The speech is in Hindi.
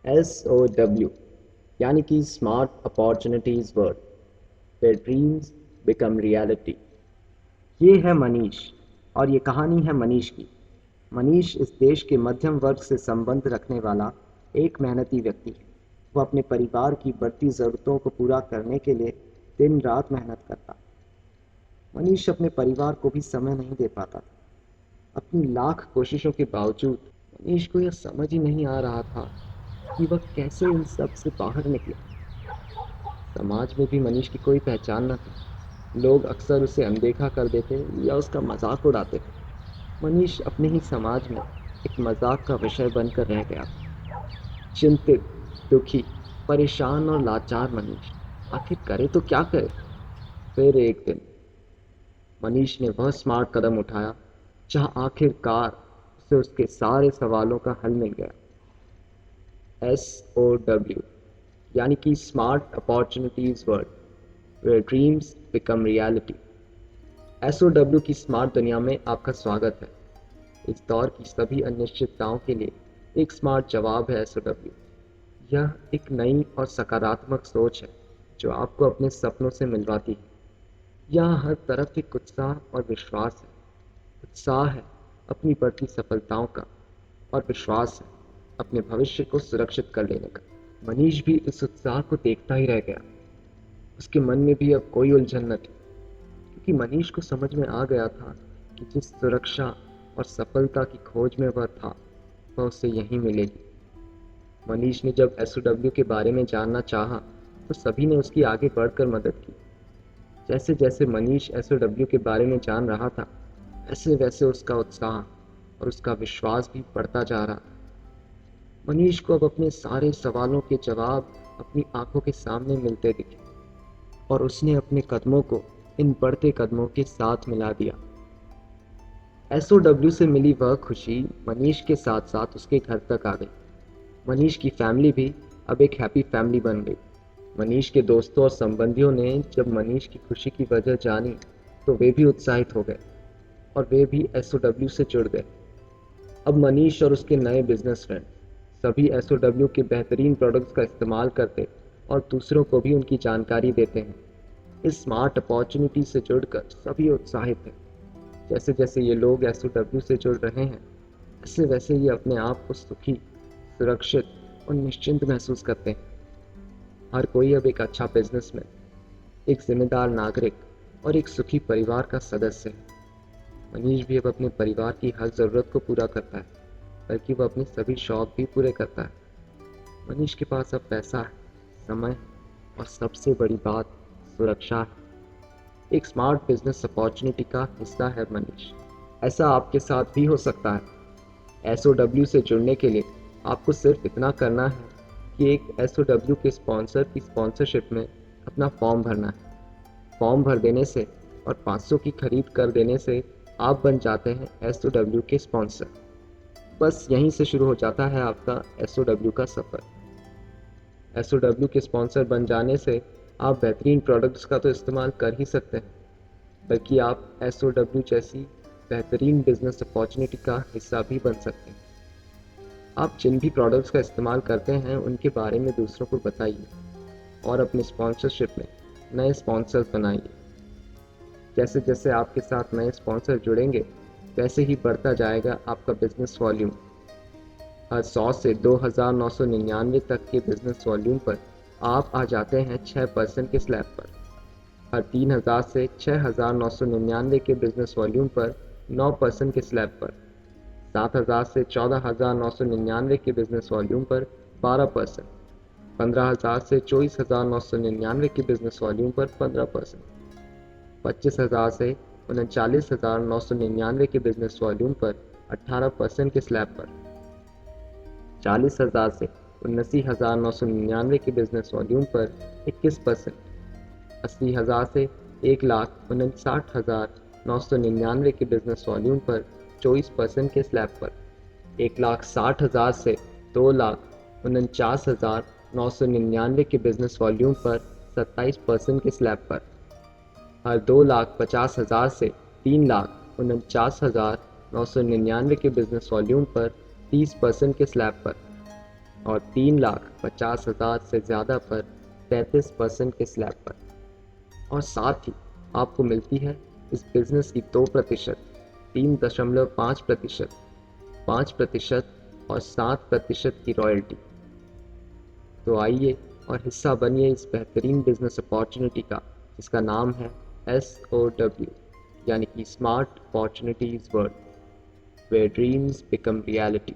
SOW यानी कि smart opportunities world where dreams become reality. ये है मनीष और ये कहानी है मनीष की। मनीष इस देश के मध्यम वर्ग से संबंध रखने वाला एक मेहनती व्यक्ति है। वो अपने परिवार की बढ़ती ज़रूरतों को पूरा करने के लिए दिन रात मेहनत करता। मनीष अपने परिवार को भी समय नहीं दे पाता था। अपनी लाख कोशिशों के बावजूद मनीष को यह समझ ही नहीं आ रहा था कि वह कैसे इन सब से बाहर निकले। समाज में भी मनीष की कोई पहचान न थी। लोग अक्सर उसे अनदेखा कर देते या उसका मजाक उड़ाते। मनीष अपने ही समाज में एक मजाक का विषय बनकर रह गया। चिंतित, दुखी, परेशान और लाचार मनीष आखिर करे तो क्या करे। फिर एक दिन मनीष ने वह स्मार्ट कदम उठाया जहां आखिरकार उसे उसके सारे सवालों का हल मिल गया। SOW यानी कि smart opportunities world where dreams become reality. SOW की स्मार्ट दुनिया में आपका स्वागत है। इस दौर की सभी अनिश्चितताओं के लिए एक स्मार्ट जवाब है SOW। यह एक नई और सकारात्मक सोच है जो आपको अपने सपनों से मिलवाती है। यहाँ हर तरफ एक उत्साह और विश्वास है। उत्साह है अपनी बढ़ती सफलताओं का और विश्वास है अपने भविष्य को सुरक्षित कर लेने का। मनीष भी इस उत्साह को देखता ही रह गया। उसके मन में भी अब कोई उलझन न थी, क्योंकि मनीष को समझ में आ गया था कि जिस सुरक्षा और सफलता की खोज में वह था वह उसे यहीं मिलेगी। मनीष ने जब SOW के बारे में जानना चाहा तो सभी ने उसकी आगे बढ़कर मदद की। जैसे जैसे मनीष SOW के बारे में जान रहा था वैसे वैसे उसका उत्साह और उसका विश्वास भी बढ़ता जा रहा था। मनीष को अब अपने सारे सवालों के जवाब अपनी आंखों के सामने मिलते दिखे और उसने अपने कदमों को इन बढ़ते कदमों के साथ मिला दिया। SOW से मिली वह खुशी मनीष के साथ साथ उसके घर तक आ गई। मनीष की फैमिली भी अब एक हैप्पी फैमिली बन गई। मनीष के दोस्तों और संबंधियों ने जब मनीष की खुशी की वजह जानी तो वे भी उत्साहित हो गए और वे भी SOW से जुड़ गए। अब मनीष और उसके नए बिजनेस फ्रेंड सभी SOW के बेहतरीन प्रोडक्ट्स का इस्तेमाल करते और दूसरों को भी उनकी जानकारी देते हैं। इस स्मार्ट अपॉर्चुनिटी से जुड़कर सभी उत्साहित हैं। जैसे जैसे ये लोग SOW से जुड़ रहे हैं वैसे वैसे ये अपने आप को सुखी, सुरक्षित और निश्चिंत महसूस करते हैं। हर कोई अब एक अच्छा बिजनेसमैन, एक जिम्मेदार नागरिक और एक सुखी परिवार का सदस्य है। मनीष भी अब अपने परिवार की हर ज़रूरत को पूरा करता है, बल्कि वह अपने सभी शौक भी पूरे करता है। मनीष के पास अब पैसा है, समय है और सबसे बड़ी बात सुरक्षा है। एक स्मार्ट बिजनेस अपॉर्चुनिटी का हिस्सा है मनीष। ऐसा आपके साथ भी हो सकता है। SOW से जुड़ने के लिए आपको सिर्फ इतना करना है कि एक SOW के स्पॉन्सर की स्पॉन्सरशिप में अपना फॉर्म भरना है। फॉर्म भर देने से और 500 की खरीद कर देने से आप बन जाते हैं SOW के स्पॉन्सर। बस यहीं से शुरू हो जाता है आपका SOW का सफ़र। SOW के स्पॉन्सर बन जाने से आप बेहतरीन प्रोडक्ट्स का तो इस्तेमाल कर ही सकते हैं, बल्कि आप SOW जैसी बेहतरीन बिजनेस अपॉर्चुनिटी का हिस्सा भी बन सकते हैं। आप जिन भी प्रोडक्ट्स का इस्तेमाल करते हैं उनके बारे में दूसरों को बताइए और अपनी स्पॉन्सरशिप में नए स्पॉन्सर्स बनाइए। जैसे जैसे आपके साथ नए स्पॉन्सर जुड़ेंगे वैसे ही बढ़ता जाएगा आपका बिजनेस वॉल्यूम। हर 100 से 2,999 तक के बिजनेस वॉल्यूम पर आप आ जाते हैं 6% के स्लैब पर। हर 3,000 से 6,999 के बिजनेस वॉल्यूम पर 9% के स्लैब पर। 7,000 से 14,999 के बिजनेस वॉल्यूम पर 12%। 15,000 से 24,999 के बिजनेस वॉल्यूम पर 15%। 25,000 से 39,999 के बिजनेस वॉल्यूम पर 18% के स्लैब पर। 40,000 से 79,999 के बिजनेस वॉल्यूम पर 21%। 80,000 से 1,59,999 के बिजनेस वॉल्यूम पर 24% के स्लैब पर। 1,60,000 से 2,49,999 के बिजनेस वॉल्यूम पर 27% के स्लैब पर। हर 2,50,000 से 3,49,999 के बिजनेस वॉल्यूम पर 30% के स्लैब पर। और 3,50,000 से ज़्यादा पर 33% के स्लैब पर। और साथ ही आपको मिलती है इस बिज़नेस की 2%, 3.5%, 5% और 7% की रॉयल्टी। तो आइए और हिस्सा बनिए इस बेहतरीन बिजनेस अपॉर्चुनिटी का, जिसका नाम है SOW, यानी कि smart opportunities world, where dreams become reality.